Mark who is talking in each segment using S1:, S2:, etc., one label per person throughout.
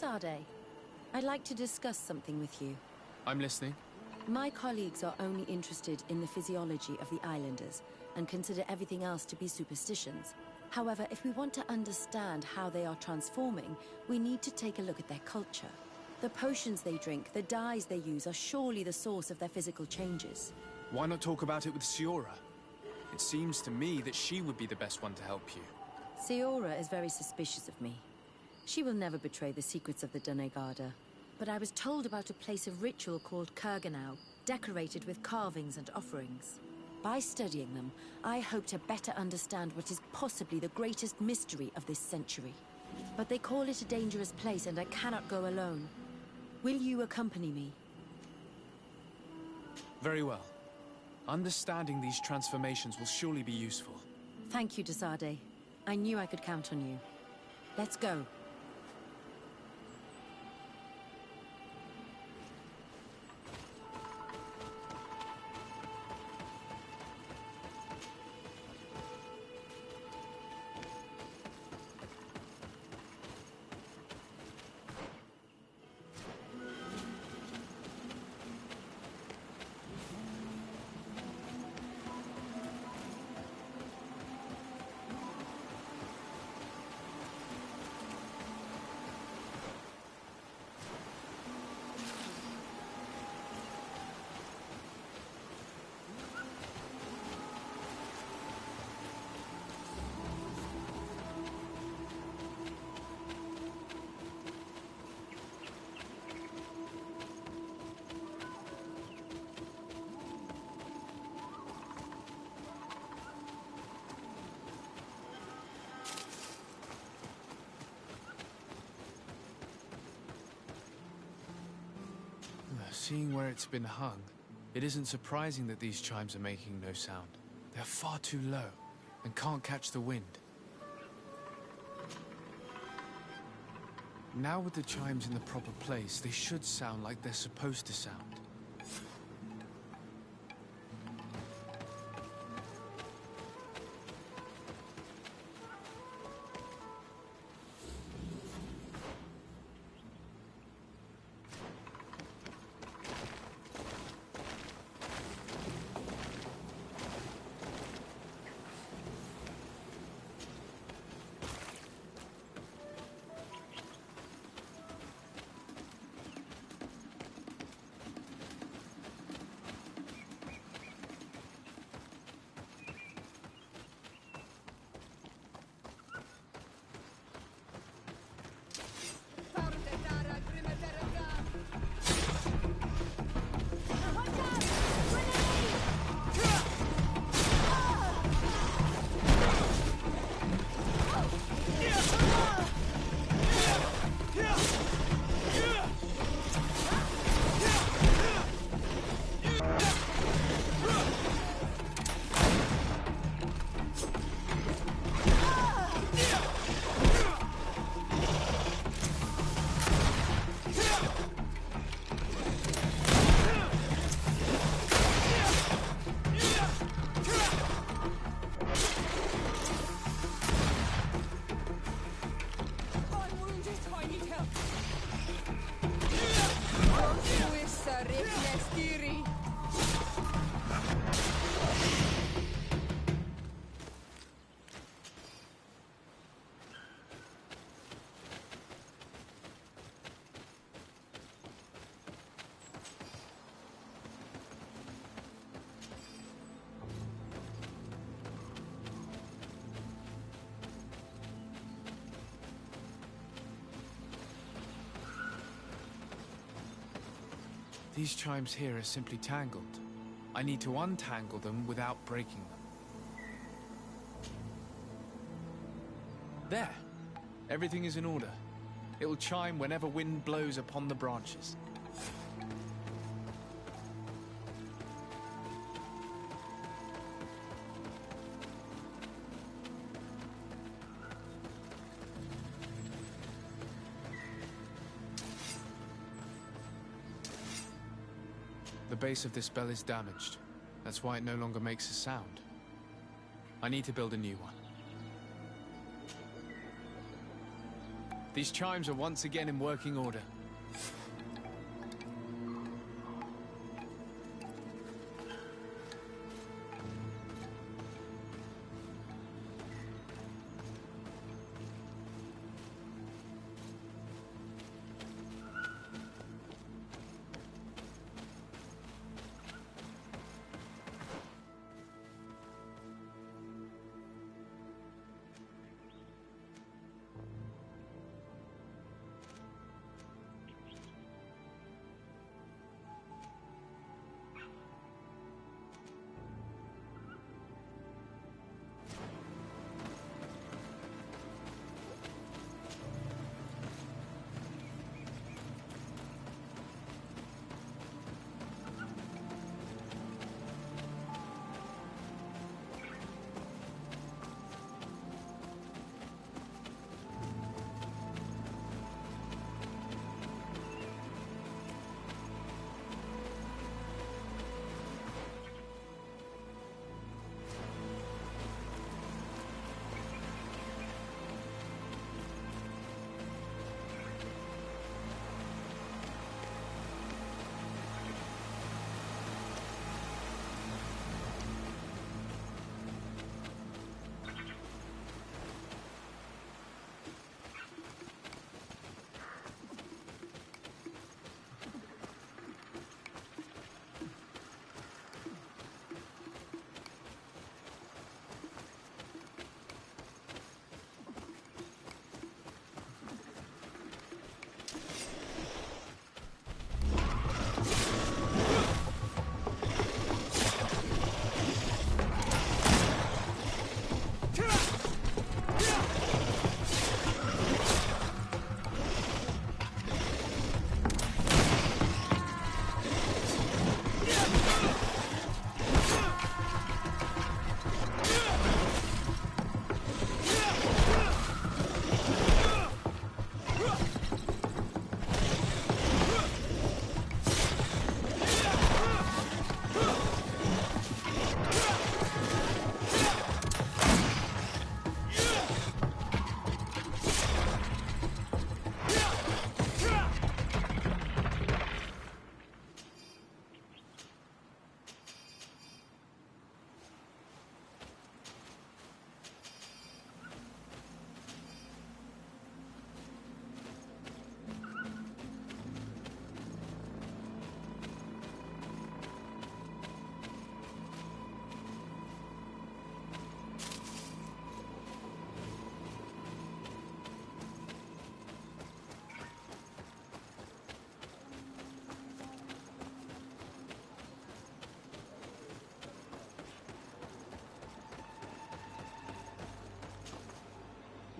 S1: Sade. I'd like to discuss something with you.
S2: I'm listening.
S1: My colleagues are only interested in the physiology of the islanders and consider everything else to be superstitions. However, if we want to understand how they are transforming, we need to take a look at their culture. The potions they drink, the dyes they use are surely the source of their physical changes.
S2: Why not talk about it with Siora? It seems to me that she would be the best one to help you.
S1: Siora is very suspicious of me. She will never betray the secrets of the Dunegada. But I was told about a place of ritual called Kurganau, decorated with carvings and offerings. By studying them, I hope to better understand what is possibly the greatest mystery of this century. But they call it a dangerous place and I cannot go alone. Will you accompany me?
S2: Very well. Understanding these transformations will surely be useful.
S1: Thank you, Desade. I knew I could count on you. Let's go.
S2: Seeing where it's been hung, it isn't surprising that these chimes are making no sound. They're far too low and can't catch the wind. Now with the chimes in the proper place, they should sound like they're supposed to sound. These chimes here are simply tangled. I need to untangle them without breaking them. There! Everything is in order. It will chime whenever wind blows upon the branches. The base of this bell is damaged. That's why it no longer makes a sound. I need to build a new one. These chimes are once again in working order.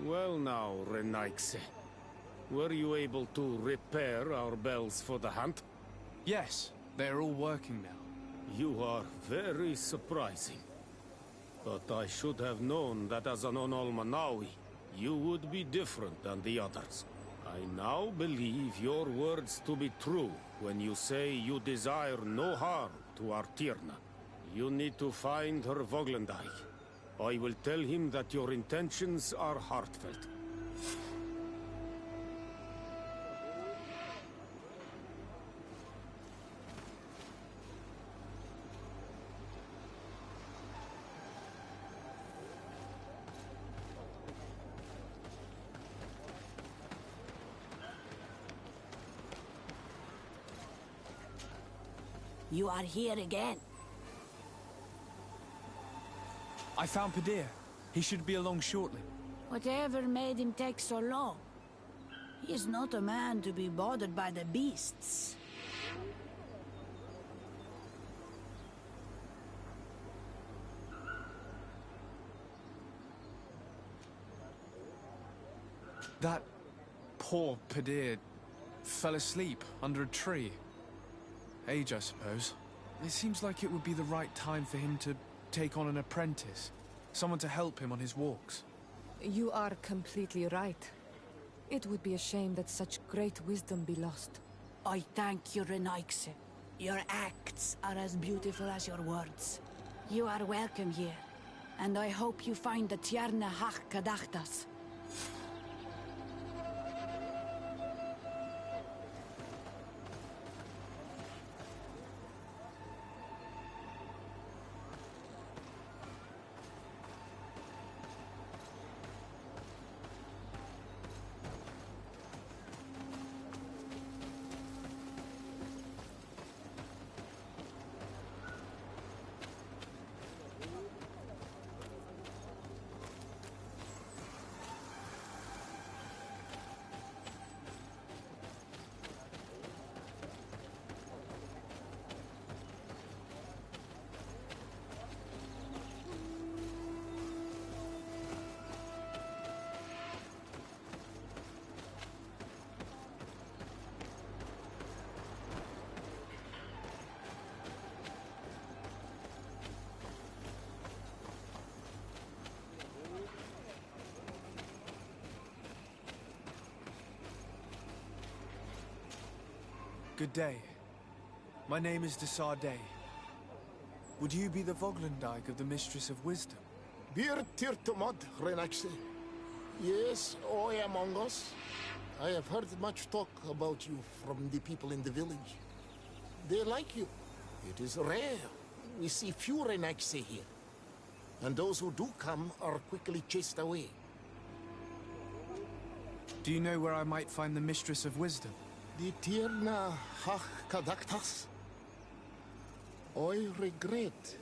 S3: Well now, Renaikse. Were you able to repair our bells for the hunt?
S2: Yes, they're all working now.
S3: You are very surprising. But I should have known that as an Onolmanawi, you would be different than the others. I now believe your words to be true when you say you desire no harm to Artirna. You need to find her Voglendai. I will tell him that your intentions are heartfelt.
S4: You are here again.
S2: I found Padir. He should be along shortly.
S4: Whatever made him take so long? He is not a man to be bothered by the beasts.
S2: That poor Padir fell asleep under a tree. Age, I suppose. It seems like it would be the right time for him to take on an apprentice. Someone to help him on his walks.
S5: You are completely right. It would be a shame that such great wisdom be lost.
S4: I thank you, Renaikse. Your acts are as beautiful as your words. You are welcome here, and I hope you find the Tierna Hach Kadachtas.
S2: Good day. My name is Desardet. Would you be the Voglendijk of the Mistress of Wisdom?
S6: Bir tirtumod, Renaxe. Yes, I am among us. I have heard much talk about you from the people in the village. They like you. It is rare. We see few Renaxe here. And those who do come are quickly chased away.
S2: Do you know where I might find the Mistress of Wisdom?
S6: The Tierna Hach Kadaktas. I regret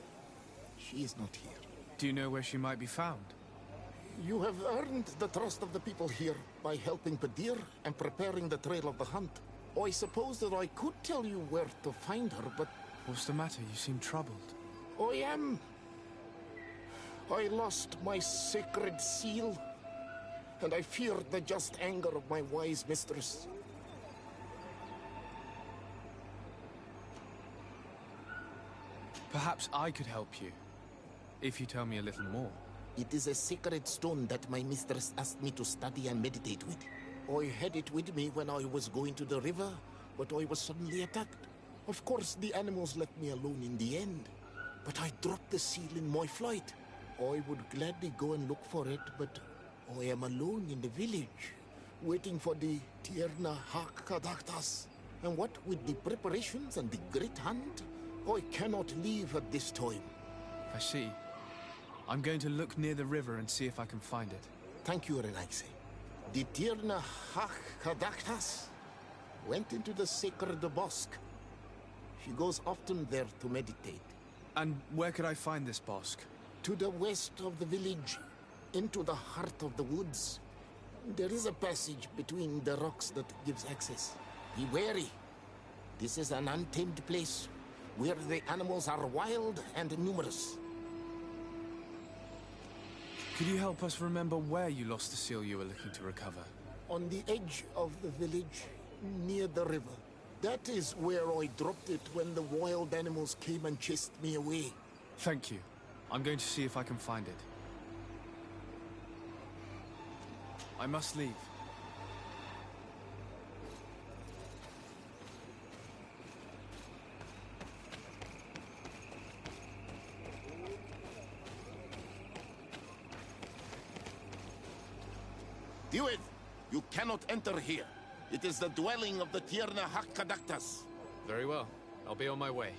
S6: she is not here.
S2: Do you know where she might be found?
S6: You have earned the trust of the people here by helping Padir and preparing the trail of the hunt. I suppose that I could tell you where to find her, but...
S2: What's the matter? You seem troubled.
S6: I am. I lost my sacred seal, and I fear the just anger of my wise mistress.
S2: Perhaps I could help you, if you tell me a little more.
S6: It is a sacred stone that my mistress asked me to study and meditate with. I had it with me when I was going to the river, but I was suddenly attacked. Of course, the animals left me alone in the end, but I dropped the seal in my flight. I would gladly go and look for it, but I am alone in the village, waiting for the Tierna Hakadaktas. And what with the preparations and the great hunt, I cannot leave at this time.
S2: I see. I'm going to look near the river and see if I can find it.
S6: Thank you, Renaxe. The Tierna Hakadaktas went into the sacred bosque. She goes often there to meditate.
S2: And where could I find this bosque?
S6: To the west of the village, into the heart of the woods. There is a passage between the rocks that gives access. Be wary. This is an untamed place, where the animals are wild and numerous.
S2: Could you help us remember where you lost the seal you were looking to recover?
S6: On the edge of the village, near the river. That is where I dropped it when the wild animals came and chased me away.
S2: Thank you. I'm going to see if I can find it. I must leave.
S6: Do it! You cannot enter here. It is the dwelling of the Tierna Hakadaktas.
S2: Very well. I'll be on my way.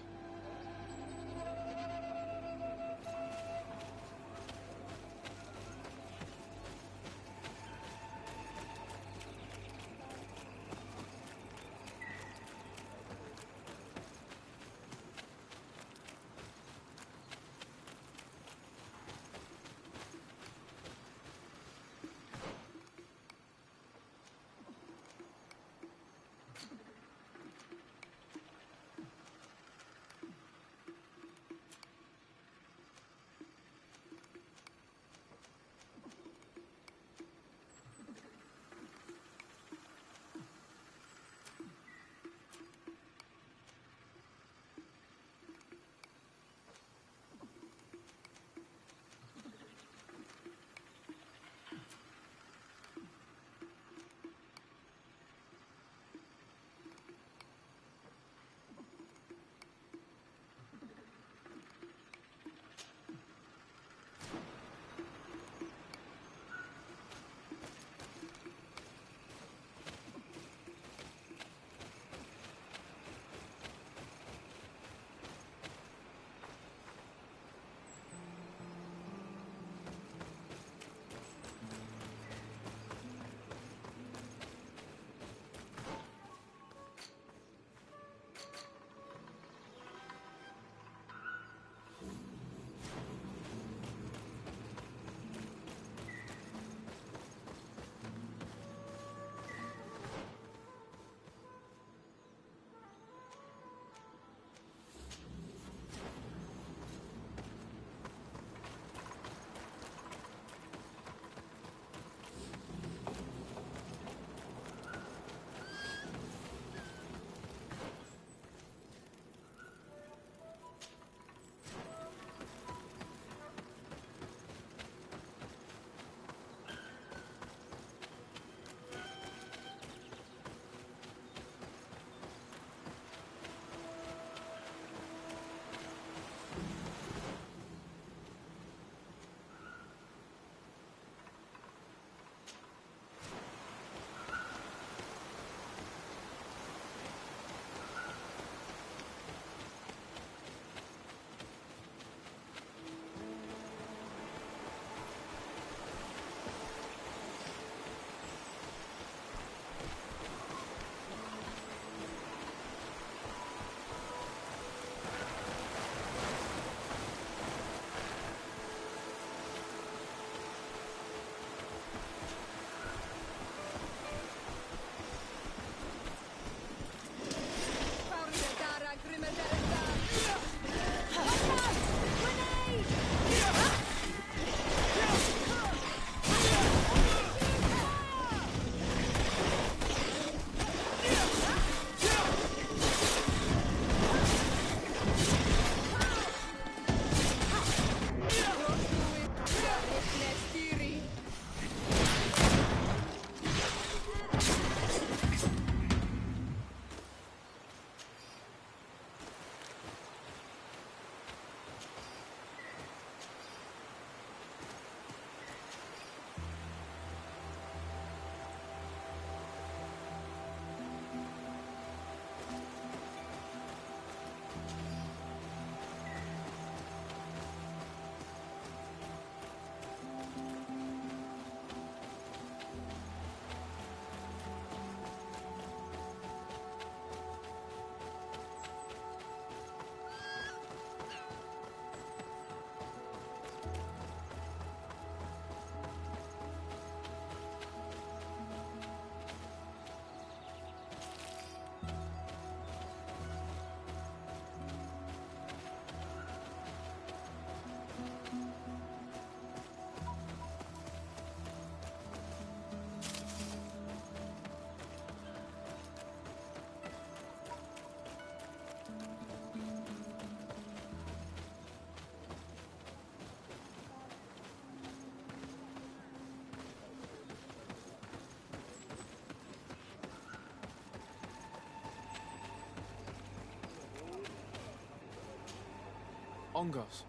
S2: Ongos.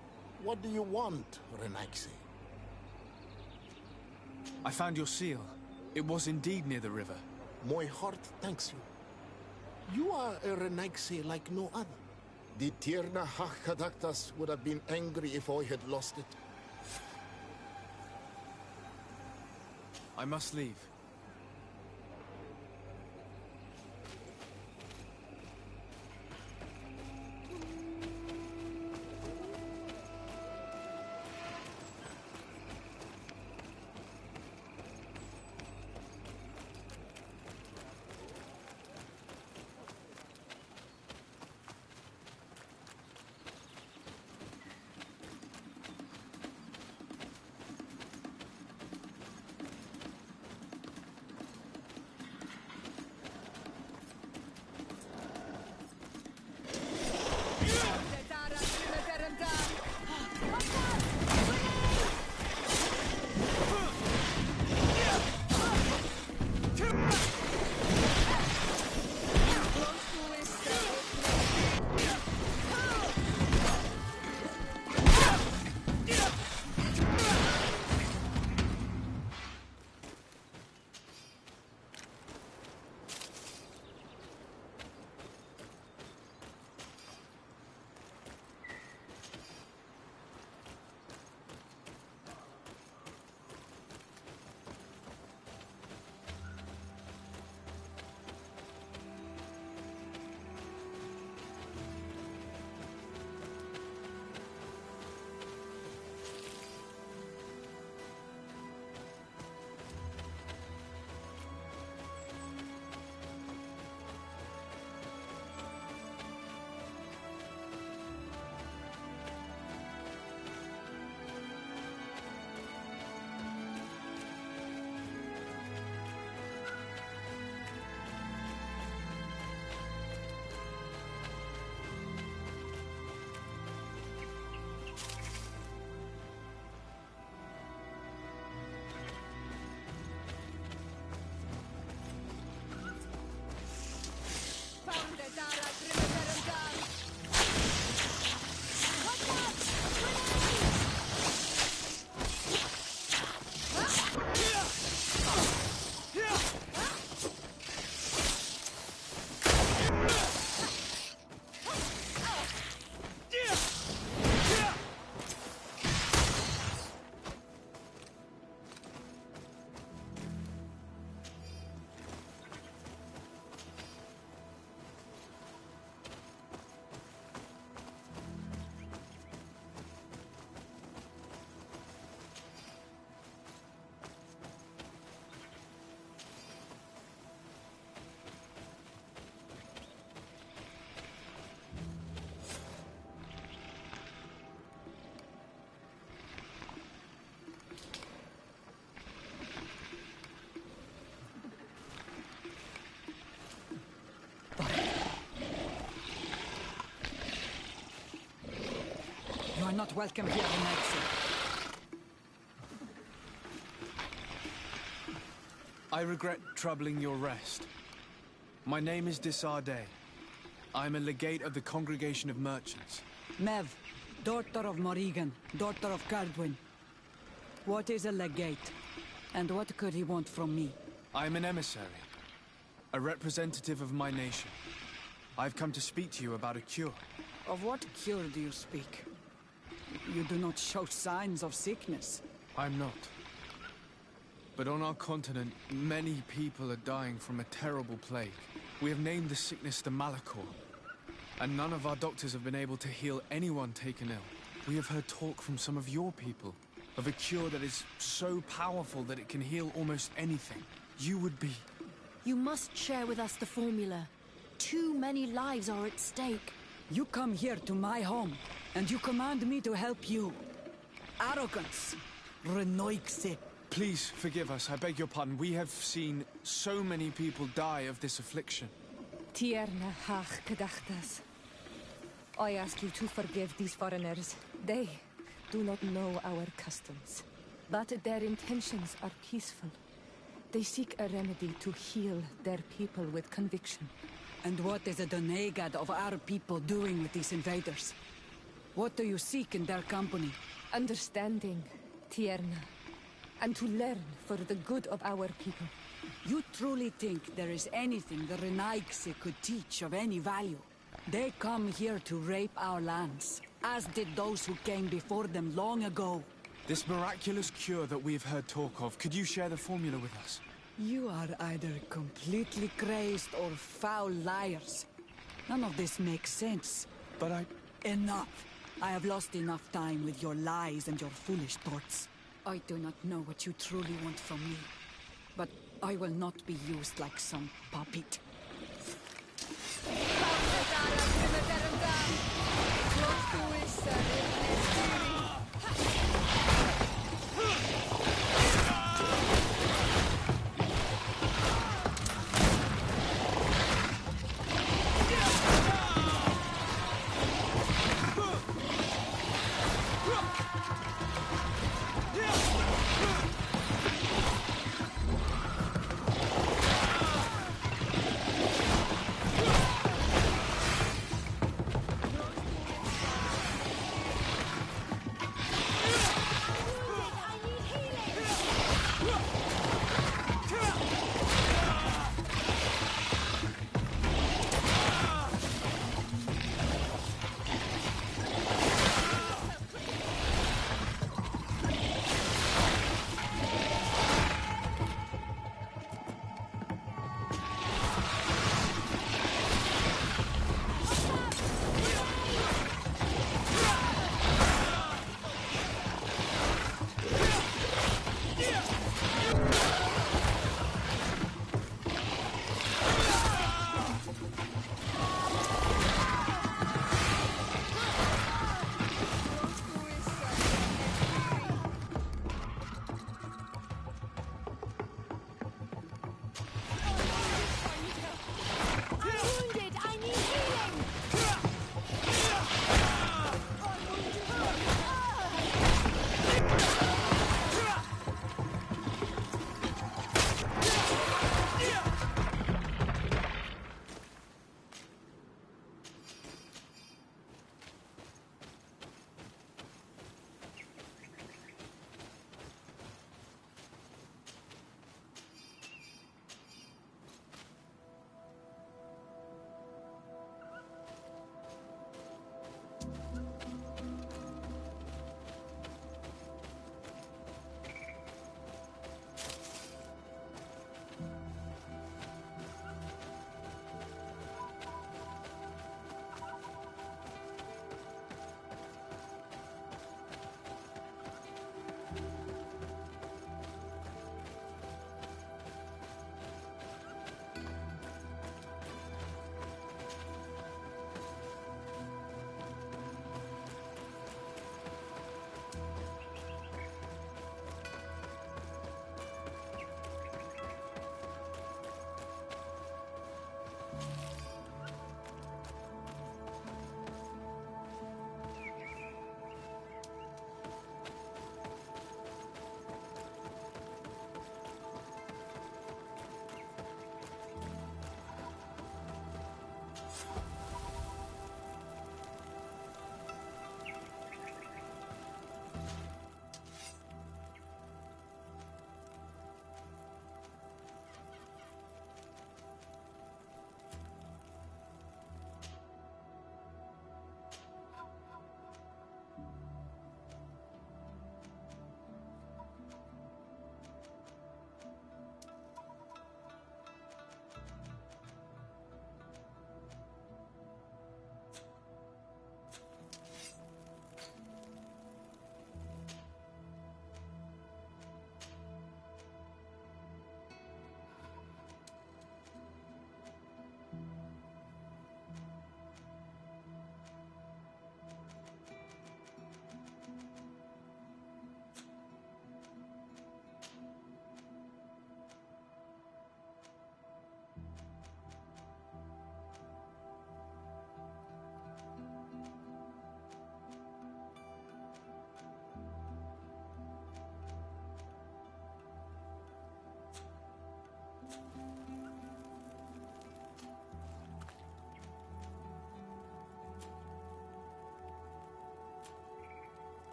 S6: What do you want, Renaigse?
S2: I found your seal. It was indeed near the river.
S6: My heart thanks you. You are a Renaigse like no other. The Tierna Hachkadaktas would have been angry if I had lost it.
S2: I must leave.
S4: You are not welcome here, Renaigse.
S2: I regret troubling your rest. My name is Disarday. I'm a legate of the Congregation of Merchants.
S4: Mev, daughter of Morrigan, daughter of Cardwin. What is a legate? And what could he want from me?
S2: I'm an emissary. A representative of my nation. I've come to speak to you about a cure.
S4: Of what cure do you speak? You do not show signs of sickness.
S2: I'm not. But on our continent, many people are dying from a terrible plague. We have named the sickness the Malachor. And none of our doctors have been able to heal anyone taken ill. We have heard talk from some of your people of a cure that is so powerful that it can heal almost anything. You would be...
S1: You must share with us the formula. Too many lives are at stake.
S4: You come here to my home, and you command me to help you. Arrogance. Renaigse.
S2: Please forgive us, I beg your pardon. We have seen so many people die of this affliction.
S5: Tierna hach gedachtas. I ask you to forgive these foreigners. They do not know our customs. But their intentions are peaceful. They seek a remedy to heal their people with conviction.
S4: And what is a Donegad of our people doing with these invaders? What do you seek in their company?
S5: Understanding, Tierna, and to learn for the good of our people.
S4: You truly think there is anything the Renaigse could teach of any value? They come here to rape our lands, as did those who came before them long ago.
S2: This miraculous cure that we've heard talk of, could you share the formula with us?
S4: You are either completely crazed or foul liars. None of this makes sense.
S2: But
S4: Enough! I have lost enough time with your lies and your foolish thoughts. I do not know what you truly want from me, but I will not be used like some puppet.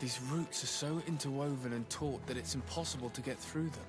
S2: These roots are so interwoven and taut that it's impossible to get through them.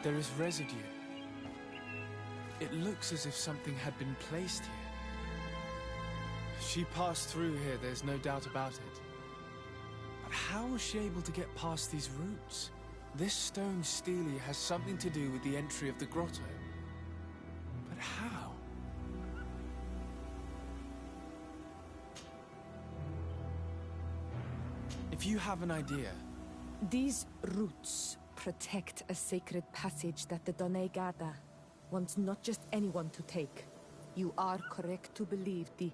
S2: There is residue. It looks as if something had been placed here. She passed through here, there's no doubt about it. But how was she able to get past these roots? This stone stele has something to do with the entry of the grotto. But how? If you have an idea...
S5: These roots protect a sacred passage that the Donegada wants not just anyone to take. You are correct to believe the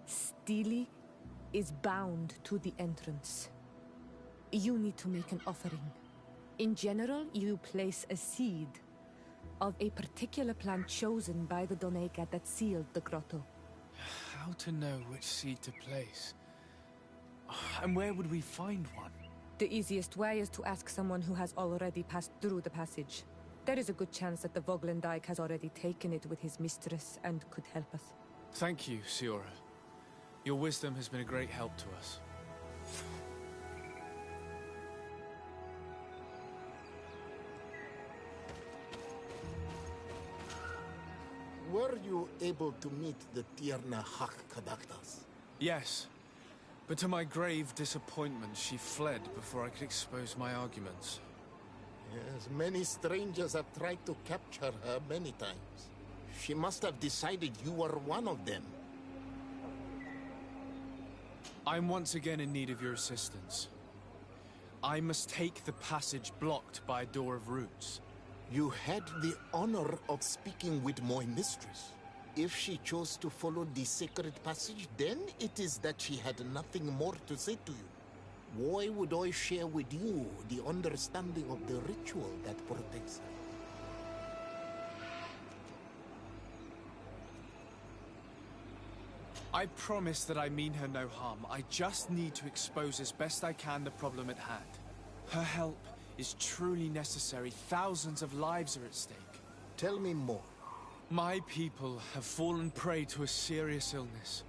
S5: stele is bound to the entrance. You need to make an offering. In general, you place a seed of a particular plant chosen by the Donega that sealed the grotto.
S2: How to know which seed to place? And where would we find one?
S5: The easiest way is to ask someone who has already passed through the passage. There is a good chance that the Voglendike has already taken it with his mistress and could help us.
S2: Thank you, Siora. Your wisdom has been a great help to us.
S6: Were you able to meet the Tierna Hak-Kadaktas?
S2: Yes. But to my grave disappointment, she fled before I could expose my arguments.
S6: Yes, many strangers have tried to capture her many times. She must have decided you were one of them.
S2: I'm once again in need of your assistance. I must take the passage blocked by a door of roots.
S6: You had the honor of speaking with my mistress. If she chose to follow the sacred passage, then it is that she had nothing more to say to you. Why would I share with you the understanding of the ritual that protects her?
S2: I promise that I mean her no harm. I just need to expose as best I can the problem at hand. Her help is truly necessary. Thousands of lives are at stake.
S6: Tell me more.
S2: My people have fallen prey to a serious illness,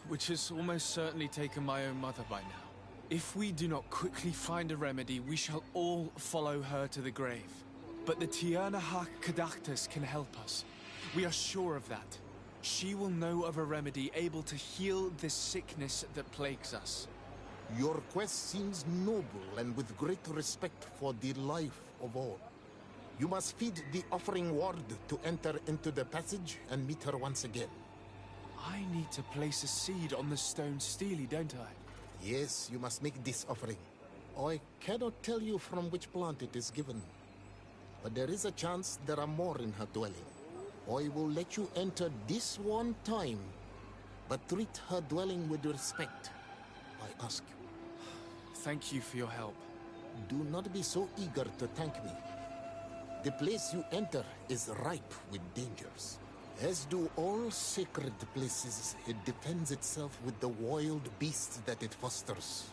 S2: which has almost certainly taken my own mother by now. If we do not quickly find a remedy, we shall all follow her to the grave. But the Tierna Hak-Kadaktas can help us. We are sure of that. She will know of a remedy able to heal this sickness that plagues us.
S6: Your quest seems noble and with great respect for the life of all. You must feed the offering ward to enter into the passage and meet her once again.
S2: I need to place a seed on the stone stele, don't I?
S6: Yes, you must make this offering. I cannot tell you from which plant it is given, but there is a chance there are more in her dwelling. I will let you enter this one time, but treat her dwelling with respect, I ask you.
S2: Thank you for your help.
S6: Do not be so eager to thank me. The place you enter is ripe with dangers. As do all sacred places, it defends itself with the wild beasts that it fosters.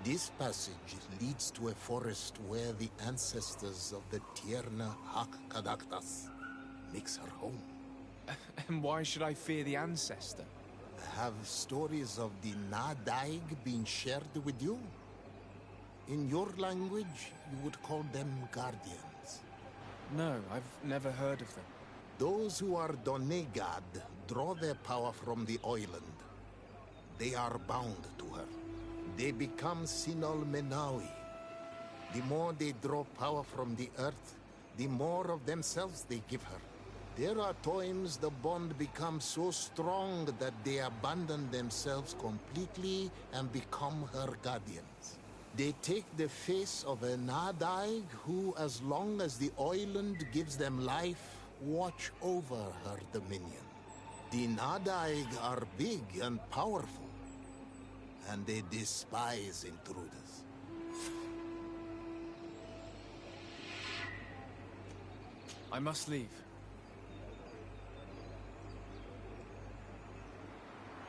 S6: This passage leads to a forest where the ancestors of the Tierna Hak-Kadaktas makes her home.
S2: And why should I fear the ancestor?
S6: Have stories of the Nadaig been shared with you? In your language, you would call them guardians.
S2: No, I've never heard of them.
S6: Those who are Donegad draw their power from the island. They are bound to her. They become Sinol Menawi. The more they draw power from the earth, the more of themselves they give her. There are times the bond becomes so strong that they abandon themselves completely and become her guardians. They take the face of a Nadaig who, as long as the island gives them life, watch over her dominion. The Nadaig are big and powerful, and they despise intruders.
S2: I must leave.